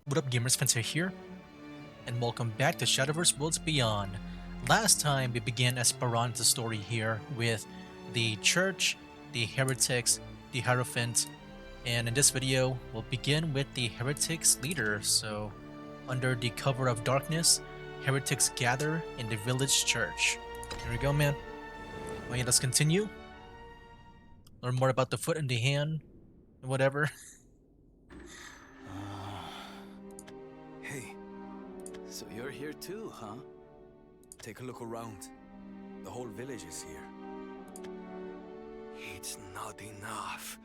What up, gamers? Spencer here, and welcome back to Shadowverse Worlds Beyond. Last time we began Esperanza's story here with the Church, the Heretics, the Hierophant, and in this video we'll begin with the Heretics leader. So, under the cover of darkness, Heretics gather in the village church. Here we go, man. Well, yeah, let's continue. Learn more about the foot and the hand, and whatever. Hey, so you're here too, huh? Take a look around. The whole village is here. It's not enough.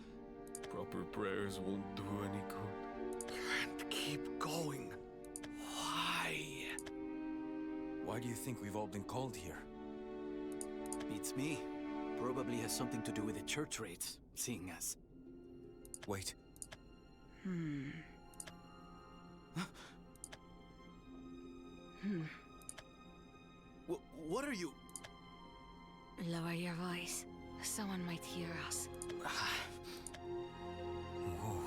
Proper prayers won't do any good. Can't keep going. Why? Why do you think we've all been called here? Beats me. Probably has something to do with the church raids, seeing as. Wait. What are you? Lower your voice. Someone might hear us. Whoa.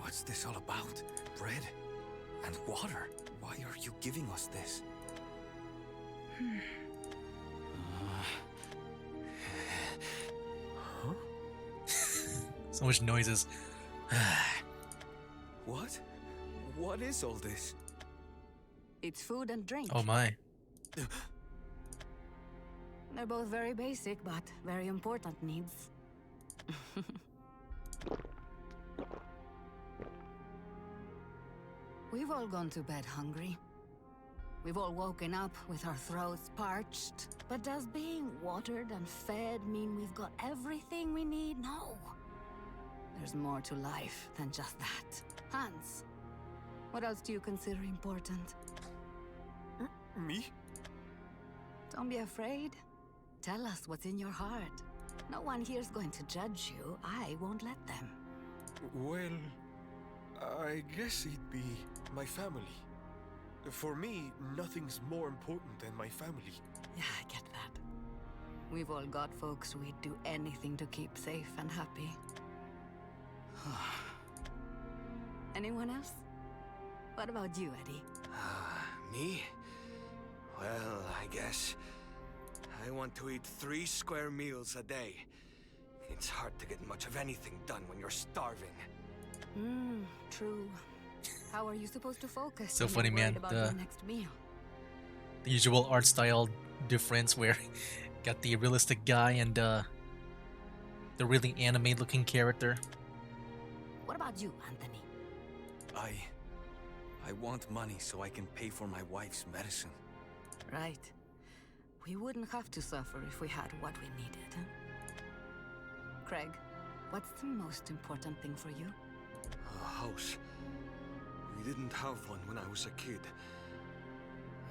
What's this all about? Bread? And water? Why are you giving us this? Huh? So much noises. What? What is all this? It's food and drink. Oh my. They're both very basic, but very important needs. We've all gone to bed hungry. We've all woken up with our throats parched. But does being watered and fed mean we've got everything we need? No. There's more to life than just that. Hans, what else do you consider important? Me? Don't be afraid. Tell us what's in your heart. No one here's going to judge you. I won't let them. Well, I guess it'd be my family. For me, nothing's more important than my family. Yeah, I get that. We've all got folks we'd do anything to keep safe and happy. Anyone else? What about you, Eddie? Me? Well, I guess I want to eat 3 square meals a day. It's hard to get much of anything done when you're starving. True. How are you supposed to focus? So when funny, you're man. worried about your next meal? The usual art style difference where got the realistic guy and the really anime looking character. What about you, Anthony? I want money so I can pay for my wife's medicine. Right. We wouldn't have to suffer if we had what we needed. Craig, what's the most important thing for you? A house. We didn't have one when I was a kid.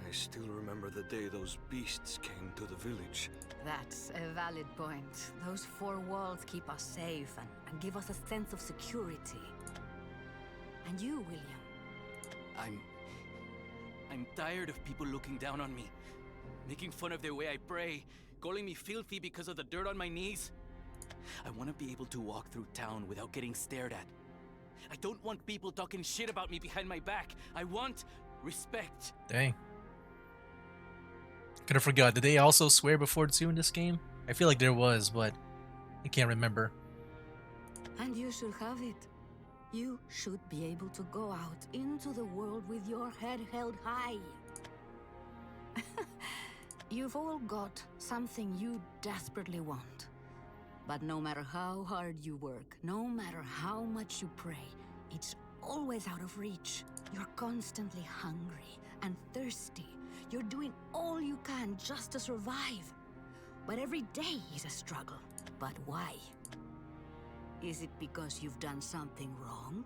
I still remember the day those beasts came to the village. That's a valid point. Those 4 walls keep us safe and give us a sense of security. And you, William? I'm tired of people looking down on me, making fun of the way I pray, calling me filthy because of the dirt on my knees. I want to be able to walk through town without getting stared at. I don't want people talking shit about me behind my back. I want respect. Dang. Could have forgot. Did they also swear before too in this game? I feel like there was, but I can't remember. And you should have it. You should be able to go out into the world with your head held high. You've all got something you desperately want. But no matter how hard you work, no matter how much you pray, it's always out of reach. You're constantly hungry and thirsty. You're doing all you can just to survive. But every day is a struggle. But why? Is it because you've done something wrong?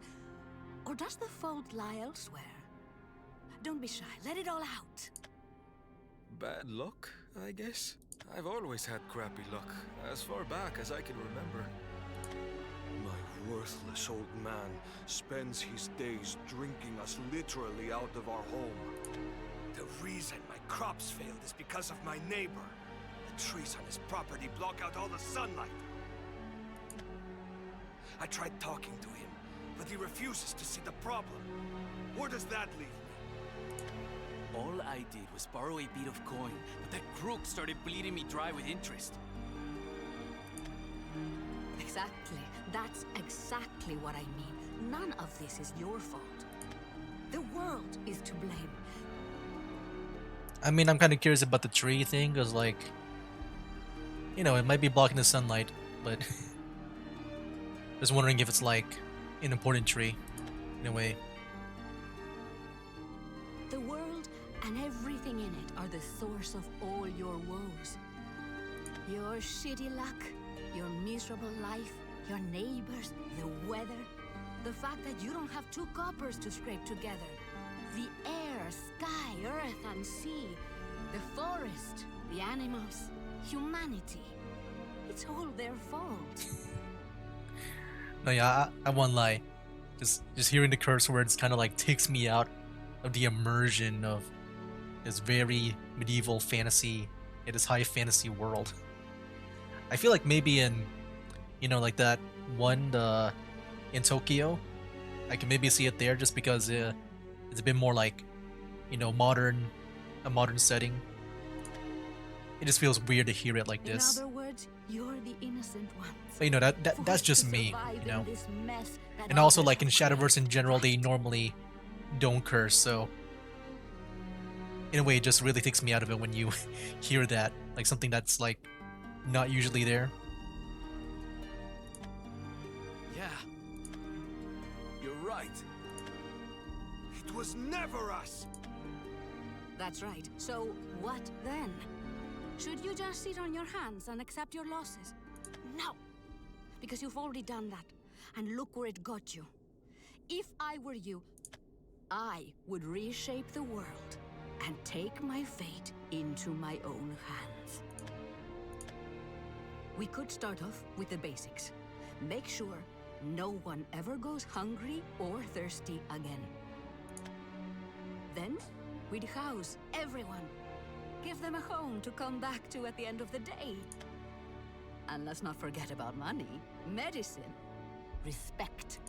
Or does the fault lie elsewhere? Don't be shy, let it all out. Bad luck, I guess. I've always had crappy luck, as far back as I can remember. My worthless old man spends his days drinking us literally out of our home. The reason my crops failed is because of my neighbor. The trees on his property block out all the sunlight. I tried talking to him, but he refuses to see the problem. Where does that leave me? All I did was borrow a bit of coin, but that crook started bleeding me dry with interest. Exactly. That's exactly what I mean. None of this is your fault. The world is to blame. I mean, I'm kind of curious about the tree thing, because, like, you know, it might be blocking the sunlight, but just wondering if it's, like, an important tree, in a way. The world and everything in it are the source of all your woes. Your shitty luck, your miserable life, your neighbors, the weather, the fact that you don't have 2 coppers to scrape together, the air, sky, earth, and sea, the forest, the animals, humanity. It's all their fault. No, yeah, I won't lie. Just hearing the curse words kind of like takes me out of the immersion of this very medieval fantasy, this high fantasy world. I feel like maybe in, you know, like that one in Tokyo, I can maybe see it there just because it's a bit more like, you know, a modern setting. It just feels weird to hear it like this. In other words, you're the innocent ones. But, you know, that's just me, you know. And also, like in Shadowverse in general, they normally don't curse, so in a way, it just really takes me out of it when you hear that, like something that's like not usually there. Yeah. You're right. It was never us! That's right. So what then? Should you just sit on your hands and accept your losses? No! Because you've already done that. And look where it got you. If I were you, I would reshape the world and take my fate into my own hands. We could start off with the basics. Make sure no one ever goes hungry or thirsty again. Then, we'd house everyone. Give them a home to come back to at the end of the day. And let's not forget about money, medicine, respect.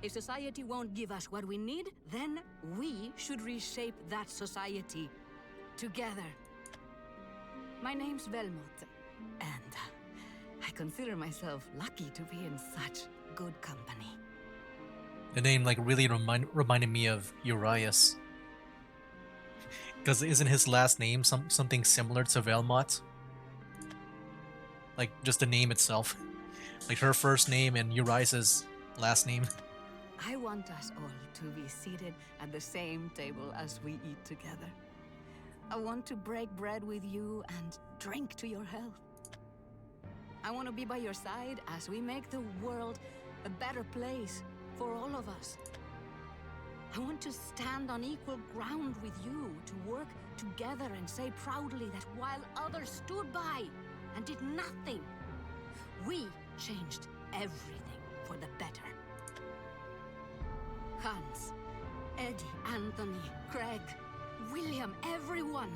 If society won't give us what we need, then we should reshape that society together. My name's Velmot, and I consider myself lucky to be in such good company. The name like really reminded me of Urias. Because isn't his last name something similar to Velmot? Like just the name itself. Like her first name and Urias's last name. I want us all to be seated at the same table as we eat together. I want to break bread with you and drink to your health. I want to be by your side as we make the world a better place for all of us. I want to stand on equal ground with you, to work together and say proudly that while others stood by and did nothing, we changed everything for the better. Hans, Eddie, Anthony, Craig, William, everyone,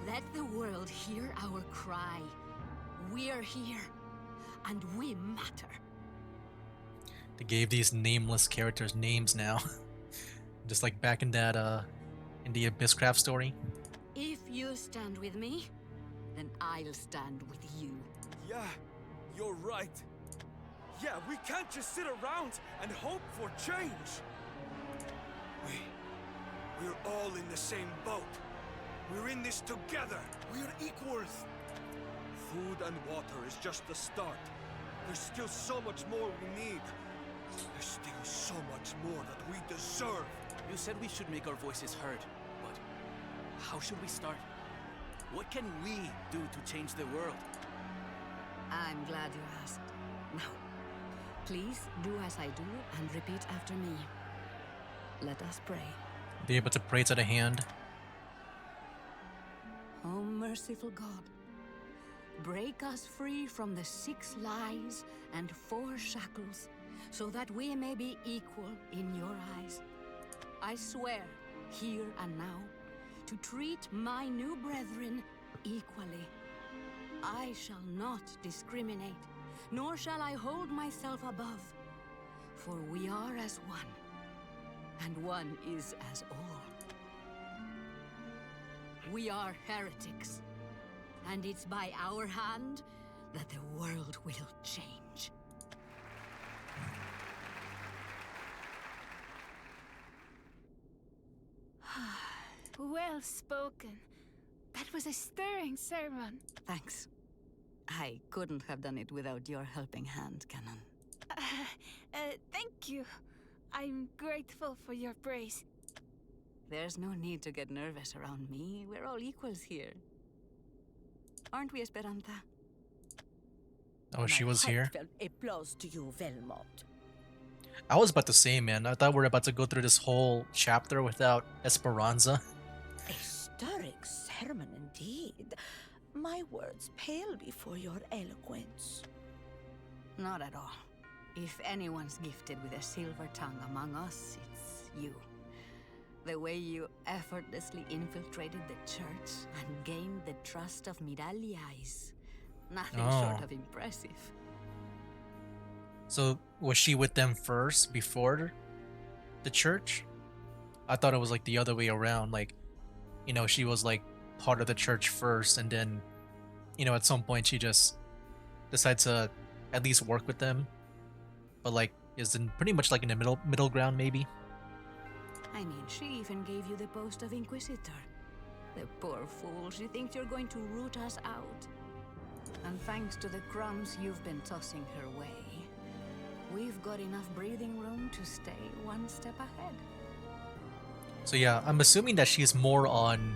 let the world hear our cry. We're here, and we matter. They gave these nameless characters names now. Just like back in that in the Abysscraft story. If you stand with me, then I'll stand with you. Yeah, you're right. Yeah, we can't just sit around and hope for change. We're all in the same boat. We're in this together. We're equals. Food and water is just the start. There's still so much more we need. There's still so much more that we deserve. You said we should make our voices heard, but how should we start? What can we do to change the world? I'm glad you asked. Now, please do as I do and repeat after me. Let us pray. Be able to pray to the hand. Oh, merciful God, break us free from the 6 lies and 4 shackles, so that we may be equal in your eyes. I swear, here and now, to treat my new brethren equally. I shall not discriminate, nor shall I hold myself above, for we are as one, and one is as all. We are heretics, and it's by our hand that the world will change. Well spoken. That was a stirring sermon. Thanks. I couldn't have done it without your helping hand, Canon. Thank you. I'm grateful for your praise. There's no need to get nervous around me. We're all equals here. Aren't we, Esperanza? Oh, she was here. Heartfelt applause to you, Velmont. I was about to say, man, I thought we were about to go through this whole chapter without Esperanza. A stirring sermon indeed. My words pale before your eloquence. Not at all. If anyone's gifted with a silver tongue among us, it's you. The way you effortlessly infiltrated the church and gained the trust of Miralia is nothing short of impressive. So, was she with them first, before the church? I thought it was like the other way around. Like, you know, she was like part of the church first, and then, you know, at some point she just decides to at least work with them. But like, is in pretty much like in the middle ground, maybe. I mean, she even gave you the post of Inquisitor. The poor fool, she thinks you're going to root us out. And thanks to the crumbs you've been tossing her way, we've got enough breathing room to stay one step ahead. So yeah, I'm assuming that she's more on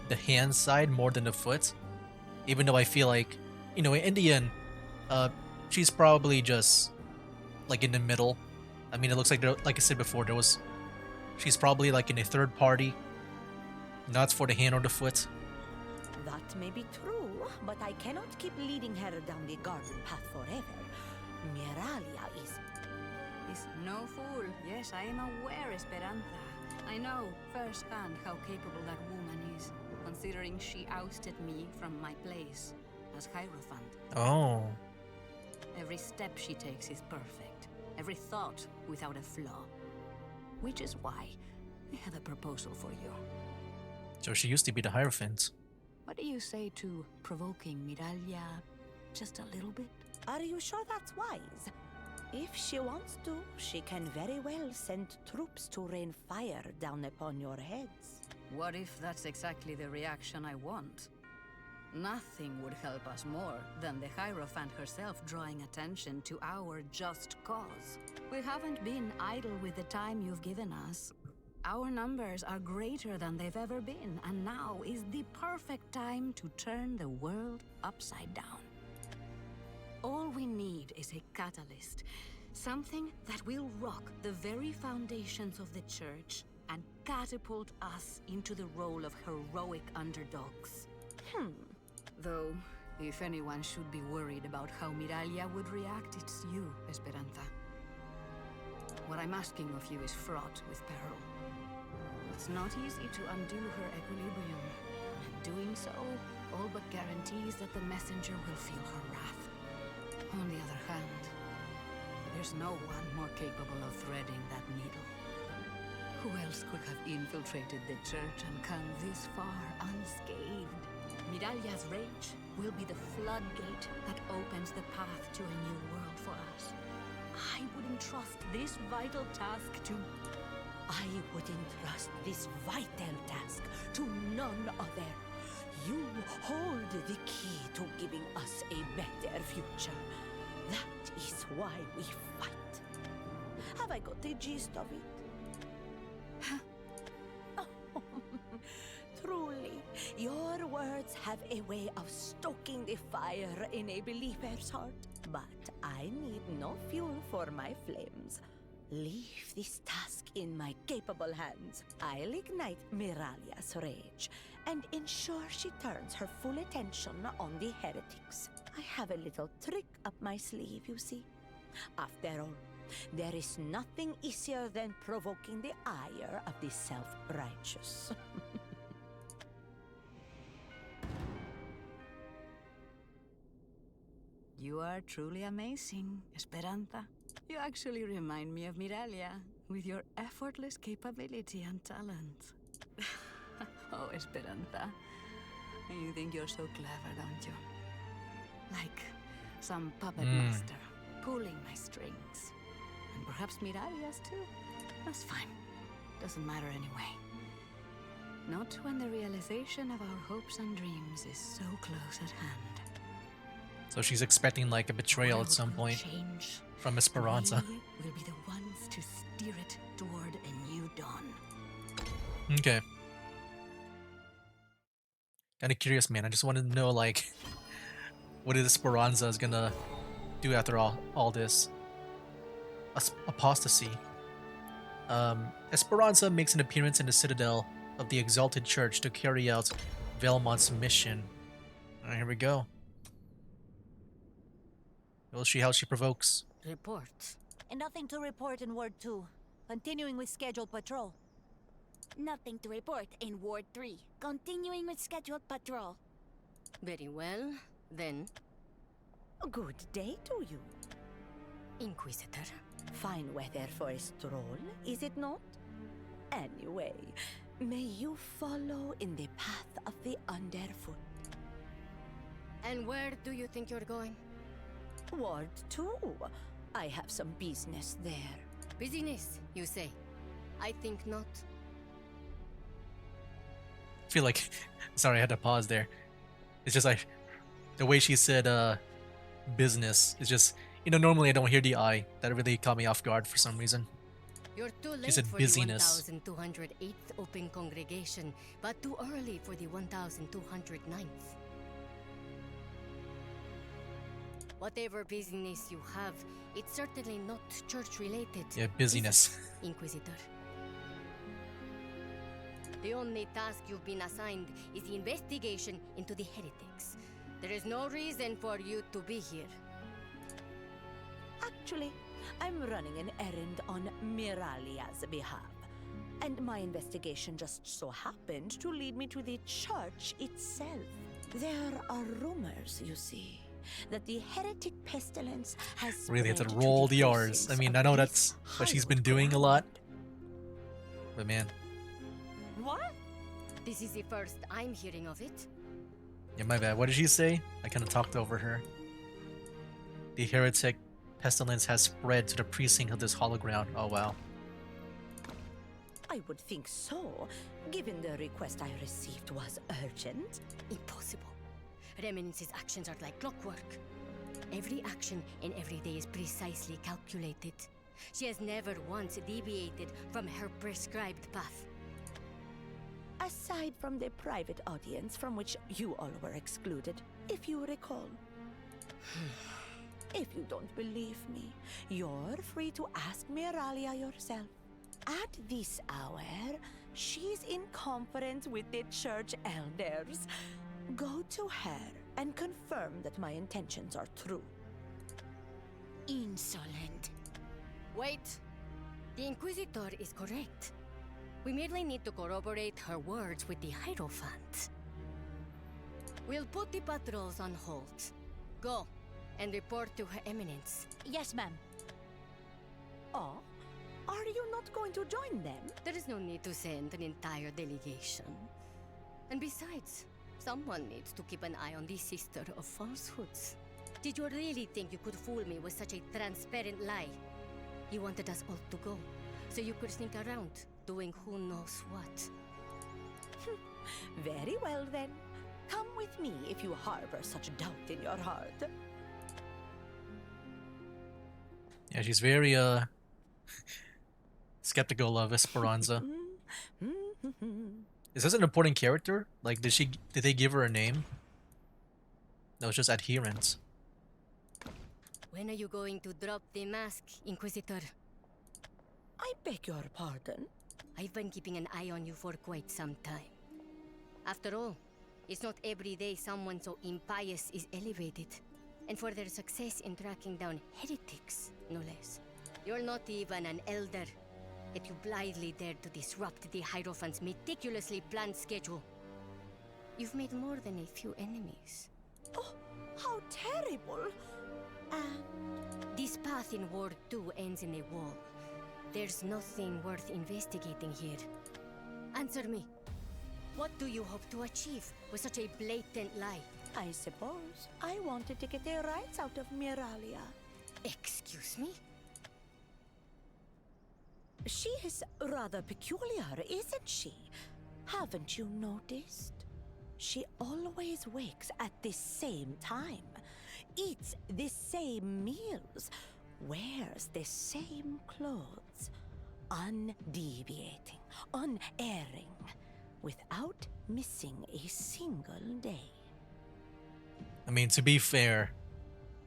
the hand side more than the foot. Even though I feel like, you know, in the end, she's probably just like in the middle. I mean, it looks like like I said before, she's probably like in a third party, not for the hand or the foot. That may be true, but I cannot keep leading her down the garden path forever. Miralia is no fool. Yes, I am aware, Esperanza. I know firsthand how capable that woman is, considering she ousted me from my place as Hierophant. Oh. Every step she takes is perfect. Every thought without a flaw. Which is why I have a proposal for you. So she used to be the Hierophant. What do you say to provoking Miralia just a little bit? Are you sure that's wise? If she wants to, she can very well send troops to rain fire down upon your heads. What if that's exactly the reaction I want? Nothing would help us more than the Hierophant herself drawing attention to our just cause. We haven't been idle with the time you've given us. Our numbers are greater than they've ever been, and now is the perfect time to turn the world upside down. All we need is a catalyst, something that will rock the very foundations of the church and catapult us into the role of heroic underdogs. Though, if anyone should be worried about how Miralia would react, it's you, Esperanza. What I'm asking of you is fraught with peril. It's not easy to undo her equilibrium, and doing so all but guarantees that the messenger will feel her wrath. On the other hand, there's no one more capable of threading that needle. Who else could have infiltrated the church and come this far unscathed? Miralia's rage will be the floodgate that opens the path to a new world for us. I wouldn't trust this vital task to none other. You hold the key to giving us a better future. That is why we fight. Have I got the gist of it? Truly, your words have a way of stoking the fire in a believer's heart. But I need no fuel for my flames. Leave this task in my capable hands. I'll ignite Miralia's rage and ensure she turns her full attention on the heretics. I have a little trick up my sleeve, you see. After all, there is nothing easier than provoking the ire of the self-righteous. You are truly amazing, Esperanza. You actually remind me of Miralia, with your effortless capability and talent. Oh, Esperanza. You think you're so clever, don't you? Like some puppet master pulling my strings. And perhaps Miralia's too. That's fine. Doesn't matter anyway. Not when the realization of our hopes and dreams is so close at hand. So she's expecting like a betrayal at some point from Esperanza. We will be the ones to steer it toward a new dawn. Okay. Kinda curious, man. I just wanted to know, like, what Esperanza is gonna do after all this. Apostasy. Esperanza makes an appearance in the citadel of the Exalted Church to carry out Velmont's mission. Alright, here we go. We'll see how she provokes. Report. And nothing to report in Ward 2. Continuing with scheduled patrol. Nothing to report in Ward 3. Continuing with scheduled patrol. Very well, then. Good day to you. Inquisitor. Fine weather for a stroll, is it not? Anyway, may you follow in the path of the underfoot. And where do you think you're going? Ward 2. I have some business there. Business, you say? I think not. I feel like, sorry, I had to pause there. It's just like, the way she said, business, is just, you know, normally I don't hear the I. That really caught me off guard for some reason. You're too She late said for busyness. the 1208th open congregation, but too early for the 1209th. Whatever business you have, it's certainly not church-related. Yeah, busyness. is it, Inquisitor? The only task you've been assigned is the investigation into the heretics. There is no reason for you to be here. Actually, I'm running an errand on Miralia's behalf. And my investigation just so happened to lead me to the church itself. There are rumors, you see, that the heretic pestilence has Really have to spread roll the the R's. I precincts mean, of I know this that's what she's been hallowed doing a lot. ground. But man, What? This is the first I'm hearing of it. yeah, my bad. What did she say? I kind of talked over her. The heretic pestilence has spread to the precinct of this hollow ground. Oh wow. I would think so, given the request I received was urgent. Impossible. Reminiscence's actions are like clockwork. Every action in every day is precisely calculated. She has never once deviated from her prescribed path. Aside from the private audience from which you all were excluded, if you recall. If you don't believe me, you're free to ask Miralia yourself. At this hour, she's in conference with the church elders. Go to her and confirm that my intentions are true. Insolent. Wait. The Inquisitor is correct. We merely need to corroborate her words with the Hierophant. We'll put the patrols on hold. Go and report to Her Eminence. Yes, ma'am. Oh? Are you not going to join them? There is no need to send an entire delegation. And besides, someone needs to keep an eye on the Sister of Falsehoods. Did you really think you could fool me with such a transparent lie? You wanted us all to go, so you could sneak around, doing who knows what. Very well, then. Come with me if you harbor such doubt in your heart. Yeah, she's very skeptical of Esperanza. Is this an important character? Like, did they give her a name? No, it's just adherents. When are you going to drop the mask, Inquisitor? I beg your pardon? I've been keeping an eye on you for quite some time. After all, it's not every day someone so impious is elevated. And for their success in tracking down heretics, no less. You're not even an elder, yet you blithely dared to disrupt the Hierophant's meticulously planned schedule. You've made more than a few enemies. Oh, how terrible! And This path in Ward 2 ends in a wall. There's nothing worth investigating here. Answer me. What do you hope to achieve with such a blatant lie? I suppose I wanted to get the rights out of Miralia. Excuse me? She is rather peculiar, isn't she? Haven't you noticed? She always wakes at the same time, eats the same meals, wears the same clothes, undeviating, unerring, without missing a single day. I mean, to be fair,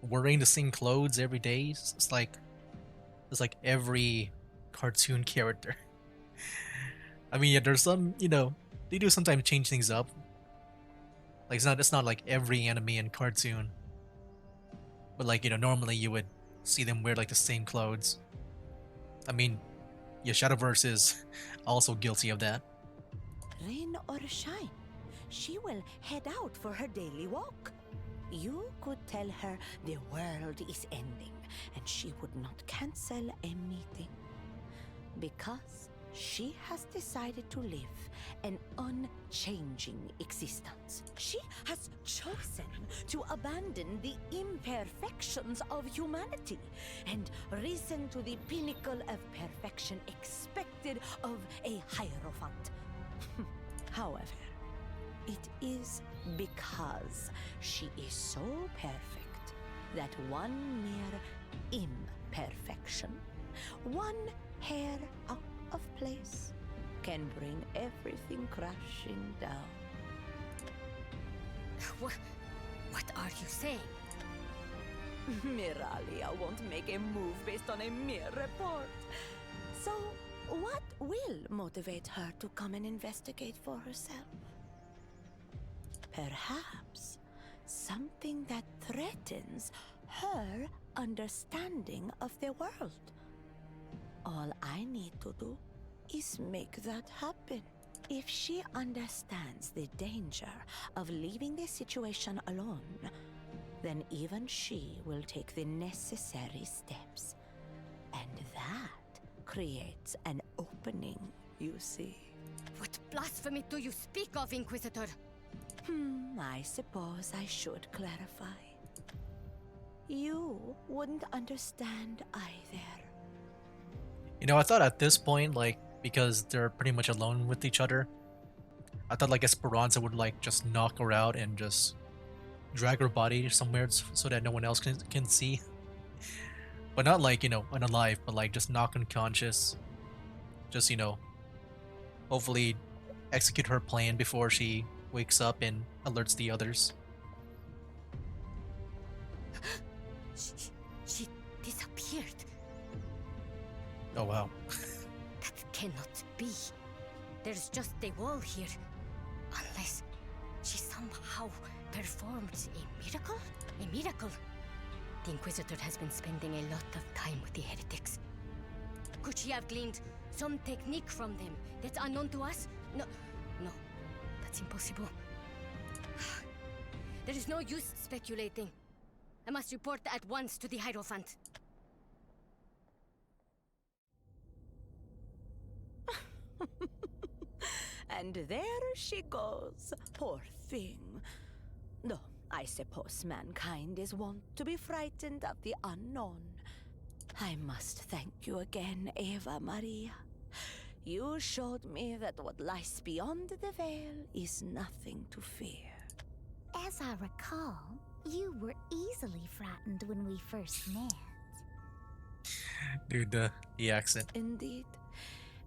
wearing the same clothes every day, it's like every cartoon character. I mean, yeah, there's some, they do sometimes change things up. Like it's not like every anime and cartoon. But like, normally you would see them wear like the same clothes. I mean, yeah, Shadowverse is also guilty of that. Rain or shine, she will head out for her daily walk. You could tell her the world is ending and she would not cancel a meeting. Because she has decided to live an unchanging existence. She has chosen to abandon the imperfections of humanity and risen to the pinnacle of perfection expected of a hierophant. However, it is because she is so perfect that one mere imperfection, one hair out of place, can bring everything crashing down. What are you saying? Miralia won't make a move based on a mere report. So, what will motivate her to come and investigate for herself? Perhaps something that threatens her understanding of the world. All I need to do is make that happen. If she understands the danger of leaving the situation alone, then even she will take the necessary steps. And that creates an opening, you see. What blasphemy do you speak of, Inquisitor? I suppose I should clarify. You wouldn't understand either. I thought at this point, like, because they're pretty much alone with each other, I thought like Esperanza would like just knock her out and just drag her body somewhere so that no one else can see. But not like, unalive, but like just knock unconscious. Just, hopefully execute her plan before she wakes up and alerts the others. She disappeared. Oh wow. That cannot be. There's just a wall here. Unless she somehow performed a miracle? A miracle? The Inquisitor has been spending a lot of time with the heretics. Could she have gleaned some technique from them that's unknown to us? No, that's impossible. There is no use speculating. I must report at once to the Hierophant. And there she goes, poor thing. Though I suppose mankind is wont to be frightened of the unknown. I must thank you again, Eva Maria. You showed me that what lies beyond the veil is nothing to fear. As I recall, you were easily frightened when we first met. Dude, the accent. Indeed.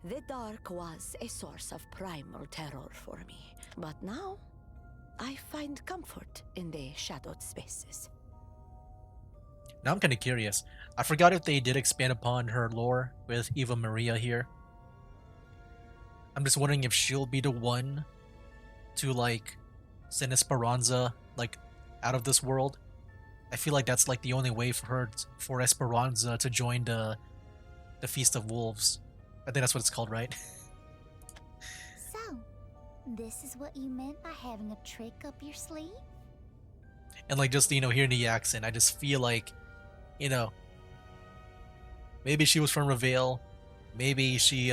The dark was a source of primal terror for me. But now, I find comfort in the shadowed spaces. Now I'm kind of curious. I forgot if they did expand upon her lore with Eva Maria here. I'm just wondering if she'll be the one to like send Esperanza like out of this world. I feel like that's like the only way for Esperanza to join the Feast of Wolves. I think that's what it's called, right? So, this is what you meant by having a trick up your sleeve? And like just, hearing the accent, I just feel like, maybe she was from Reveal, Maybe she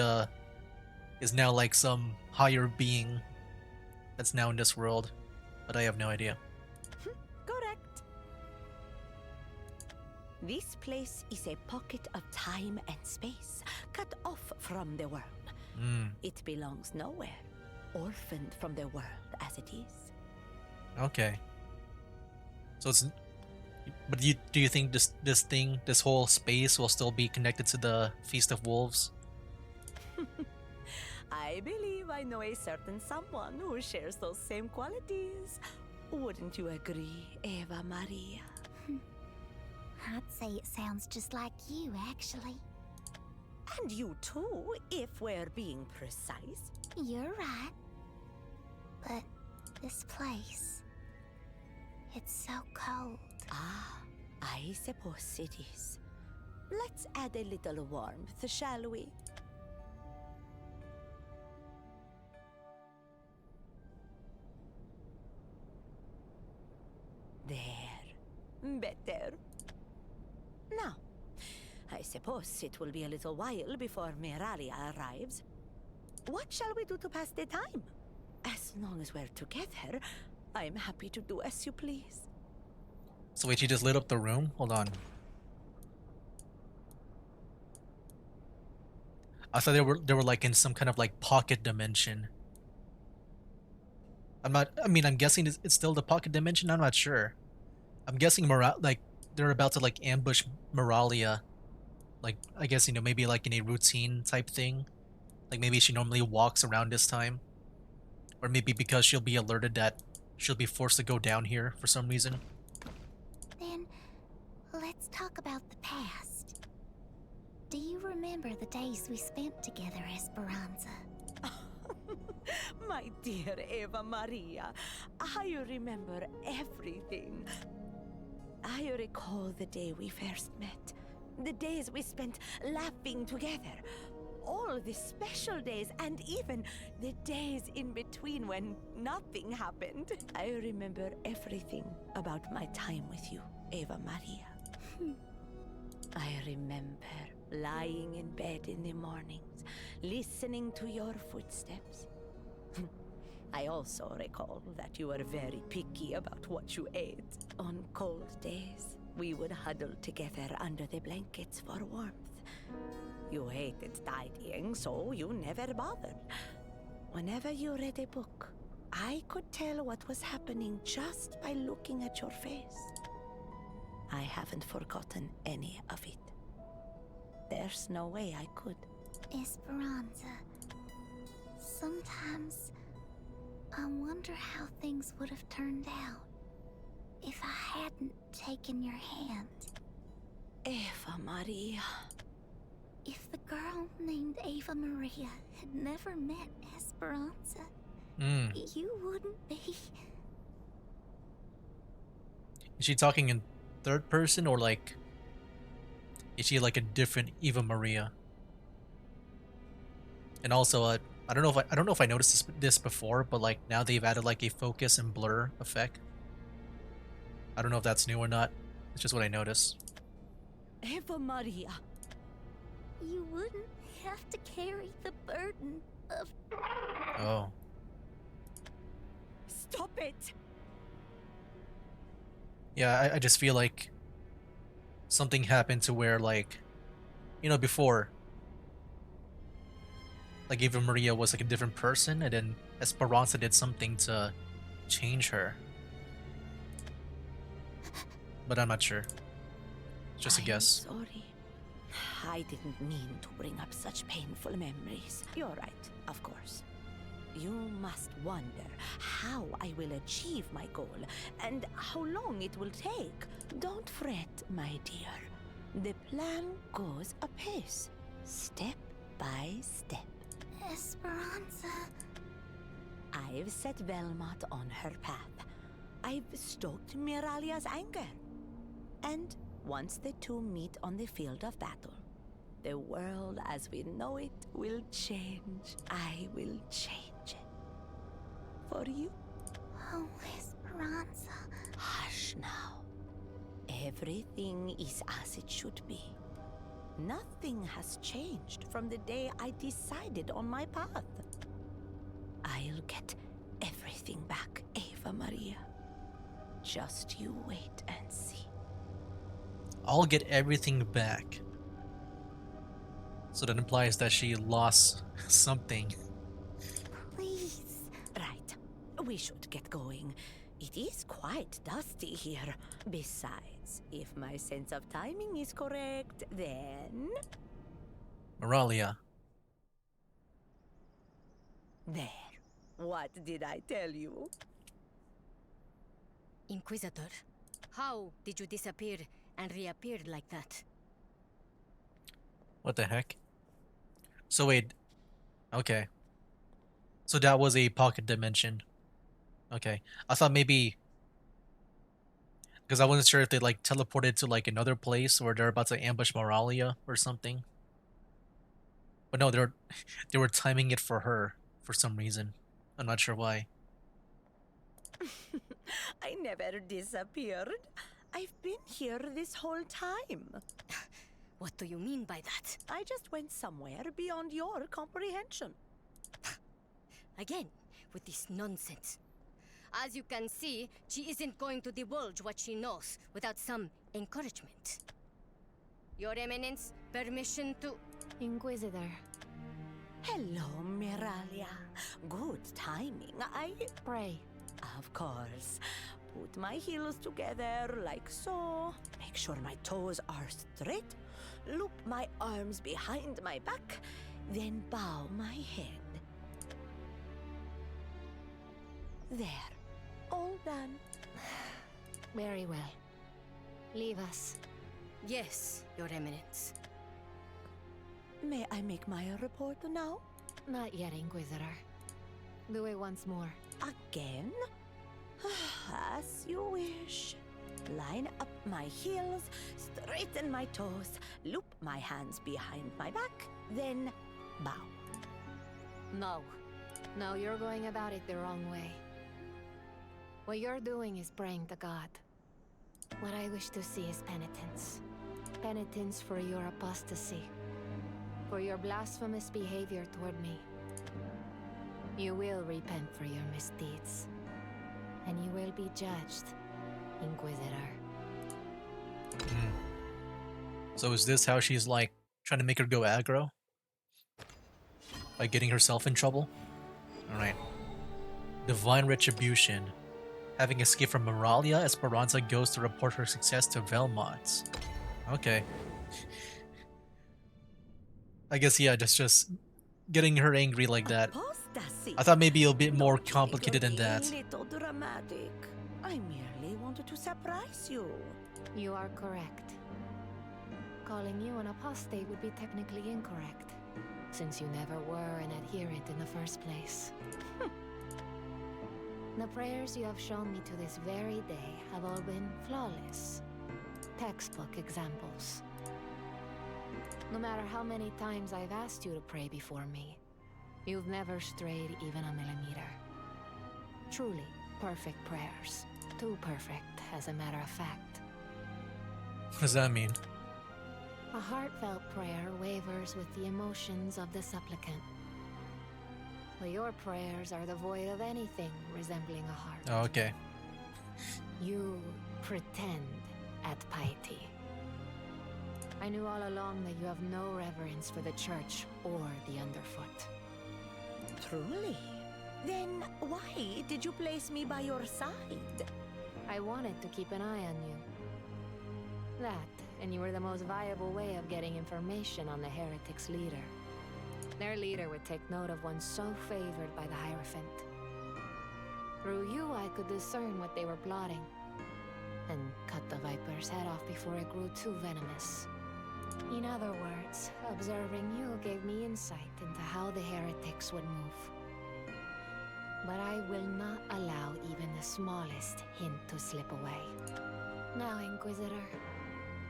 is now like some higher being that's now in this world, but I have no idea. Correct. This place is a pocket of time and space, cut off from the world. It belongs nowhere, orphaned from the world as it is. Okay. So it's, but do you think this whole space will still be connected to the Feast of Wolves? I believe I know a certain someone who shares those same qualities. Wouldn't you agree, Eva Maria? I'd say it sounds just like you, actually. And you too, if we're being precise. You're right. But this place, it's so cold. Ah, I suppose it is. Let's add a little warmth, shall we? There. Better. Now, I suppose it will be a little while before Miralia arrives. What shall we do to pass the time? As long as we're together, I'm happy to do as you please. So wait, she just lit up the room? Hold on. I thought they were like in some kind of like pocket dimension. I'm guessing it's still the pocket dimension. I'm not sure. I'm guessing like they're about to like ambush Moralia. Like, I guess, maybe like in a routine type thing. Like maybe she normally walks around this time. Or maybe because she'll be alerted that she'll be forced to go down here for some reason. Then, let's talk about the past. Do you remember the days we spent together, Esperanza? My dear Eva Maria, I remember everything. I recall the day we first met, the days we spent laughing together, all the special days, and even the days in between when nothing happened. I remember everything about my time with you, Eva Maria. I remember lying in bed in the mornings, listening to your footsteps. I also recall that you were very picky about what you ate. On cold days, we would huddle together under the blankets for warmth. You hated tidying, so you never bothered. Whenever you read a book, I could tell what was happening just by looking at your face. I haven't forgotten any of it. There's no way I could. Esperanza, sometimes I wonder how things would have turned out if I hadn't taken your hand. Eva Maria. If the girl named Eva Maria had never met Esperanza, you wouldn't be. Is she talking in third person, or like is she like a different Eva Maria? And also, I don't know if I noticed this before, but like now they've added like a focus and blur effect. I don't know if that's new or not. It's just what I noticed. Eva Maria. You wouldn't have to carry the burden of... Oh. Stop it! Yeah, I just feel like something happened to where, like, before, like, Eva Maria was like a different person, and then Esperanza did something to change her. But I'm not sure. It's just a guess. I'm sorry. I didn't mean to bring up such painful memories. You're right, of course. You must wonder how I will achieve my goal and how long it will take. Don't fret, my dear. The plan goes apace, step by step. Esperanza... I've set Velmot on her path. I've stoked Miralia's anger. And once the two meet on the field of battle, the world as we know it will change. I will change it. For you. Oh, Esperanza. Hush now. Everything is as it should be. Nothing has changed from the day I decided on my path. I'll get everything back, Eva Maria. Just you wait and see. I'll get everything back. So that implies that she lost something. Please. Right. We should get going. It is quite dusty here. Besides, if my sense of timing is correct, then... Moralia. There. What did I tell you? Inquisitor, how did you disappear and reappear like that? What the heck? So wait. Okay. So that was a pocket dimension. Okay. I thought maybe... Because I wasn't sure if they like teleported to like another place or they're about to ambush Moralia or something. But no, they were timing it for her for some reason. I'm not sure why. I never disappeared. I've been here this whole time. What do you mean by that? I just went somewhere beyond your comprehension. Again, with this nonsense. As you can see, she isn't going to divulge what she knows without some encouragement. Your Eminence, permission to... Inquisitor. Hello, Miralia. Good timing. Pray. Of course. Put my heels together like so. Make sure my toes are straight. Loop my arms behind my back. Then bow my head. There. All done. Very well. Leave us. Yes, Your Eminence. May I make my report now? Not yet, Inquisitor. Do it once more. Again? As you wish. Line up my heels, straighten my toes, loop my hands behind my back, then bow. No. No, you're going about it the wrong way. What you're doing is praying to God. What I wish to see is penitence. Penitence for your apostasy. For your blasphemous behavior toward me. You will repent for your misdeeds. And you will be judged, Inquisitor. So is this how she's like trying to make her go aggro? By getting herself in trouble? Alright. Divine Retribution. Having escaped from Moralia, Esperanza goes to report her success to Velmont. Okay. I guess, yeah, just getting her angry like that. Apostasy. I thought maybe a bit more Don't complicated make than your that. game a little dramatic. I merely wanted to surprise you. You are correct. Calling you an apostate would be technically incorrect, since you never were an adherent in the first place. The prayers you have shown me to this very day have all been flawless. Textbook examples. No matter how many times I've asked you to pray before me, you've never strayed even a millimeter. Truly perfect prayers. Too perfect, as a matter of fact. What does that mean? A heartfelt prayer wavers with the emotions of the supplicant. But your prayers are devoid of anything resembling a heart. Oh, okay. You pretend at piety. I knew all along that you have no reverence for the church or the underfoot. Truly? Then why did you place me by your side? I wanted to keep an eye on you. That, and you were the most viable way of getting information on the heretics' leader. Their leader would take note of one so favored by the Hierophant. Through you, I could discern what they were plotting, and cut the Viper's head off before it grew too venomous. In other words, observing you gave me insight into how the heretics would move. But I will not allow even the smallest hint to slip away. Now, Inquisitor,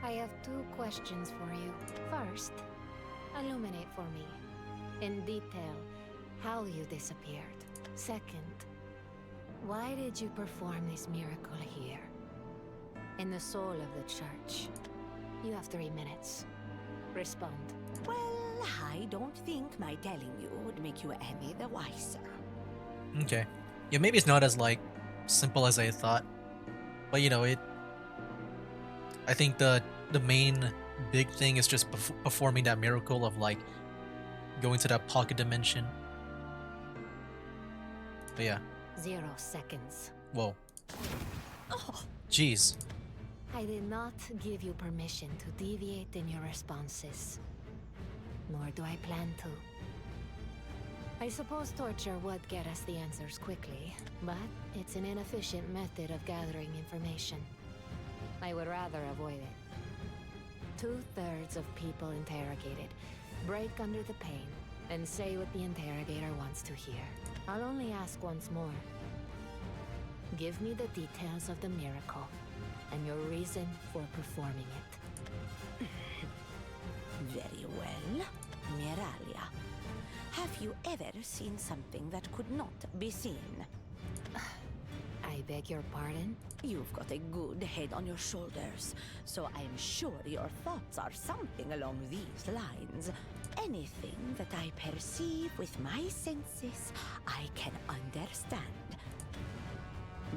I have 2 questions for you. First, illuminate for me, in detail, how you disappeared. Second, why did you perform this miracle here? In the soul of the church. You have 3 minutes. Respond. Well, I don't think my telling you would make you any the wiser. Okay. Yeah, maybe it's not as like simple as I thought. But you know, I think the main big thing is just performing that miracle of like going to that pocket dimension. But yeah. 0 seconds. Whoa. Jeez. I did not give you permission to deviate in your responses. Nor do I plan to. I suppose torture would get us the answers quickly, but it's an inefficient method of gathering information. I would rather avoid it. 2/3 of people interrogated break under the pain and say what the interrogator wants to hear. I'll only ask once more. Give me the details of the miracle and your reason for performing it. Very well. Miralia, have you ever seen something that could not be seen? I beg your pardon? You've got a good head on your shoulders, so I'm sure your thoughts are something along these lines. Anything that I perceive with my senses, I can understand.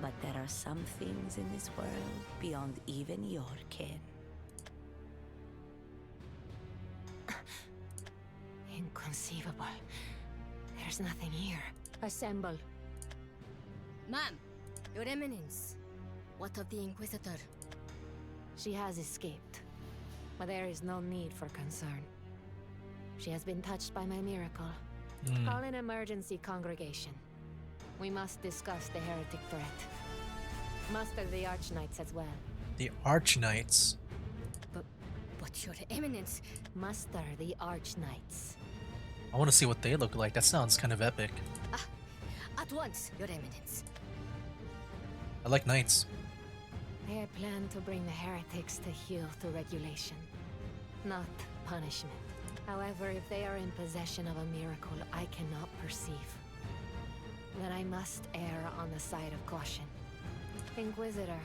But there are some things in this world beyond even your ken. Inconceivable. There's nothing here. Assemble. Ma'am, Your Eminence. What of the Inquisitor? She has escaped, but there is no need for concern. She has been touched by my miracle. Call an emergency congregation. We must discuss the heretic threat. Muster the Archknights as well. The Archknights? But Your Eminence... Muster the Archknights. I want to see what they look like. That sounds kind of epic. At once, Your Eminence. I like knights. I plan to bring the heretics to heel through regulation, not punishment. However, if they are in possession of a miracle I cannot perceive, then I must err on the side of caution. Inquisitor,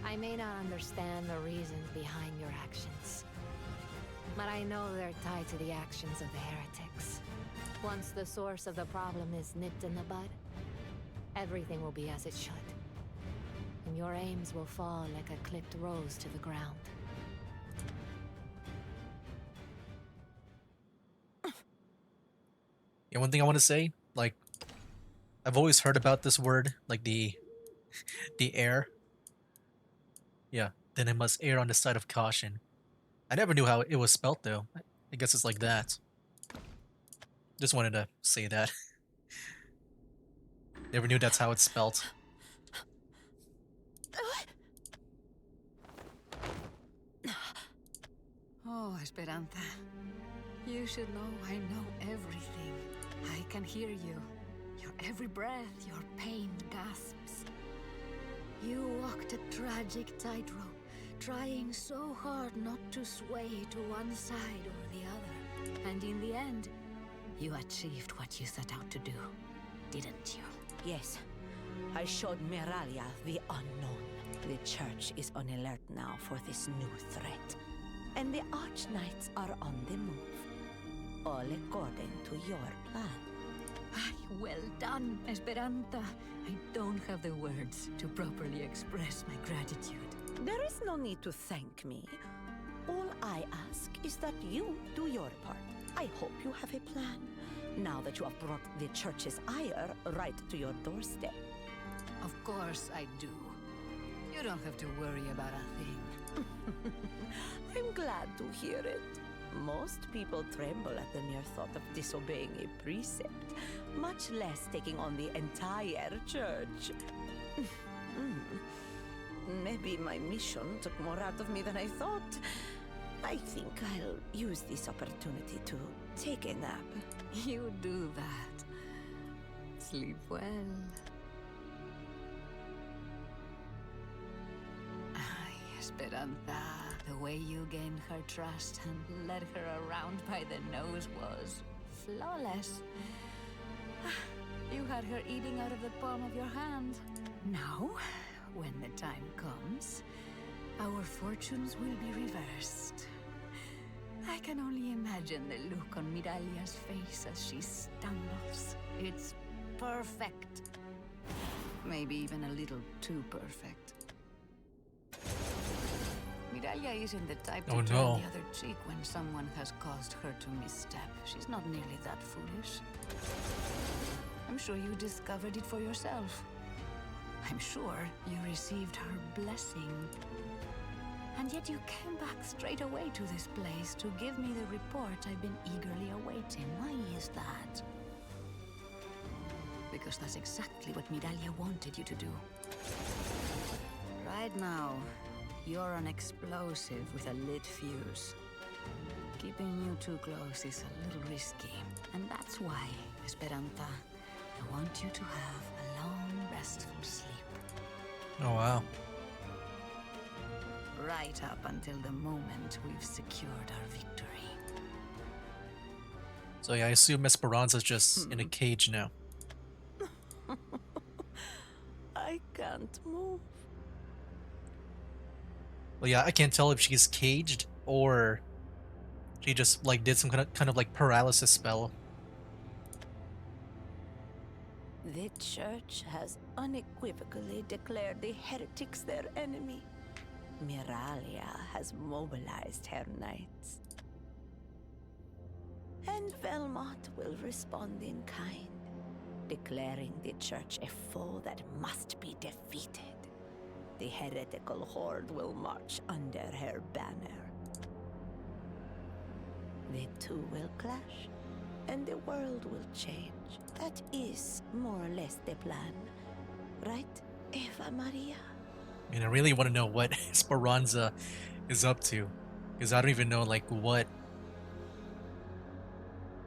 I may not understand the reasons behind your actions, but I know they're tied to the actions of the heretics. Once the source of the problem is nipped in the bud, everything will be as it should. And your aims will fall like a clipped rose to the ground. Yeah, one thing I want to say, like, I've always heard about this word, like the air. Yeah, then I must err on the side of caution. I never knew how it was spelt though. I guess it's like that. Just wanted to say that. Never knew that's how it's spelt. Oh, Esperanza. You should know I know everything. I can hear you. Your every breath, your pain gasps. You walked a tragic tightrope, trying so hard not to sway to one side or the other. And in the end, you achieved what you set out to do, didn't you? Yes. I showed Miralia the unknown. The church is on alert now for this new threat. And the Archknights are on the move. All according to your plan. Well done, Esperanza. I don't have the words to properly express my gratitude. There is no need to thank me. All I ask is that you do your part. I hope you have a plan, now that you have brought the church's ire right to your doorstep. Of course I do. You don't have to worry about a thing. I'm glad to hear it. Most people tremble at the mere thought of disobeying a precept, much less taking on the entire church. Maybe my mission took more out of me than I thought. I think I'll use this opportunity to take a nap. You do that. Sleep well. Ay, Esperanza, the way you gained her trust and led her around by the nose was flawless. You had her eating out of the palm of your hand. Now, when the time comes, our fortunes will be reversed. I can only imagine the look on Miralia's face as she stumbles. It's perfect. Maybe even a little too perfect. Miralia isn't the type to Oh, turn no. the other cheek when someone has caused her to misstep. She's not nearly that foolish. I'm sure you discovered it for yourself. I'm sure you received her blessing. And yet you came back straight away to this place to give me the report I've been eagerly awaiting. Why is that? Because that's exactly what Miralia wanted you to do. Right now, you're an explosive with a lit fuse. Keeping you too close is a little risky. And that's why, Esperanta, I want you to have a long, restful sleep. Oh, wow. Right up until the moment we've secured our victory. So yeah, I assume Esperanza's just in a cage now. I can't move. Well, yeah, I can't tell if she's caged or she just like did some kind of like paralysis spell. The church has unequivocally declared the heretics their enemy. Miralia has mobilized her knights. And Velmont will respond in kind, declaring the church a foe that must be defeated. The heretical horde will march under her banner. The two will clash, and the world will change. That is more or less the plan. Right, Eva Maria? I mean, I really want to know what Esperanza is up to. Because I don't even know, like, what...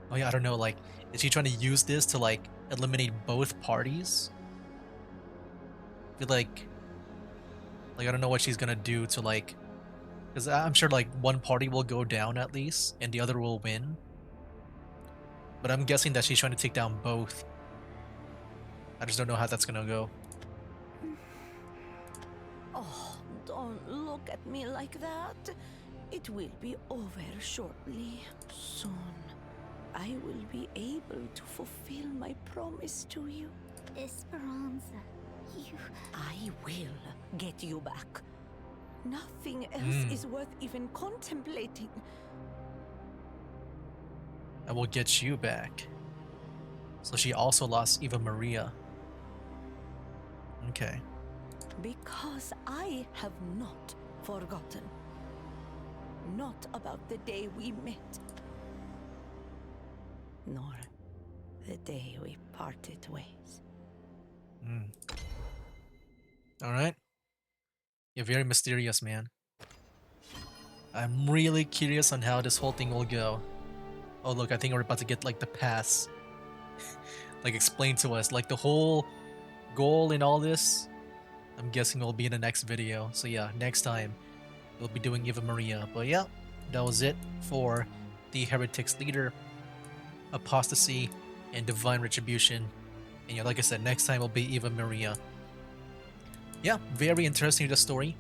Oh yeah, I don't know, like, is she trying to use this to, like, eliminate both parties? I feel like, I don't know what she's gonna do to, like... Because I'm sure, like, one party will go down at least, and the other will win. But I'm guessing that she's trying to take down both. I just don't know how that's gonna go. Oh, don't look at me like that. It will be over shortly. Soon, I will be able to fulfill my promise to you. Esperanza, you... I will get you back. Nothing else is worth even contemplating. I will get you back. So she also lost Eva Maria. Okay. Because I have not forgotten. Not about the day we met. Nor the day we parted ways. Alright. You're very mysterious, man. I'm really curious on how this whole thing will go. Oh look, I think we're about to get like the pass. Like explain to us, like the whole goal in all this. I'm guessing will be in the next video. So yeah, next time we'll be doing Eva Maria. But yeah, that was it for the Heretics Leader, Apostasy, and Divine Retribution. And yeah, like I said, next time will be Eva Maria. Yeah, very interesting, the story.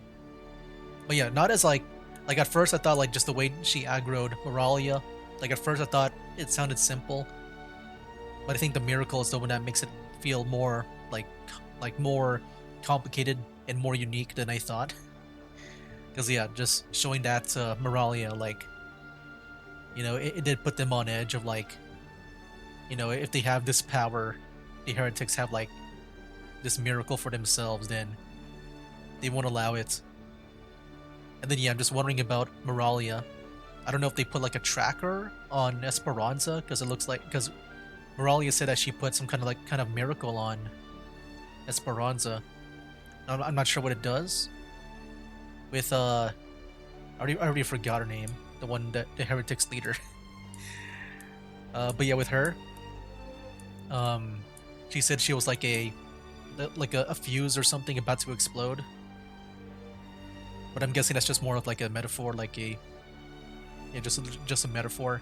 But yeah, not as like at first I thought like just the way she aggroed Moralia. Like at first I thought it sounded simple. But I think the miracle is the one that makes it feel more like more complicated and more unique than I thought. Because yeah, just showing that to Moralia, like, you know, it did put them on edge of like, you know, if they have this power, the heretics have like this miracle for themselves, then they won't allow it. And then yeah, I'm just wondering about Moralia. I don't know if they put like a tracker on Esperanza, because it looks like, because Moralia said that she put some kind of miracle on Esperanza. I'm not sure what it does. With I already forgot her name. The one that the heretics leader. But yeah, with her, she said she was like a fuse or something about to explode. But I'm guessing that's just more of like a metaphor, like a just a metaphor.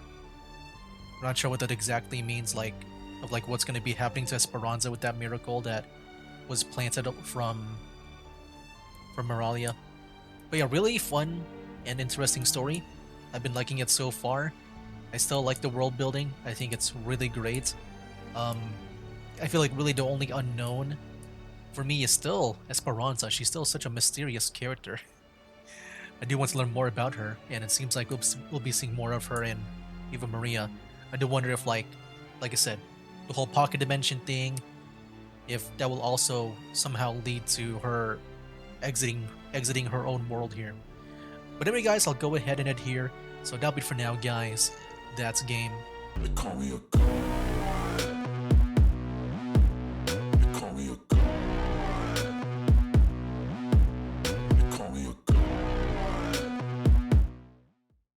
I'm not sure what that exactly means, like of like what's going to be happening to Esperanza with that miracle that was planted from Moralia. But yeah, really fun and interesting story. I've been liking it so far. I still like the world building. I think it's really great. Um, I feel like really the only unknown for me is still Esperanza. She's still such a mysterious character. I do want to learn more about her, and it seems like we'll be seeing more of her in Eva Maria. I do wonder if, like I said, the whole pocket dimension thing, if that will also somehow lead to her exiting her own world here. But anyway, guys, I'll go ahead and end here. So that'll be for now, guys. That's game. They call me a god.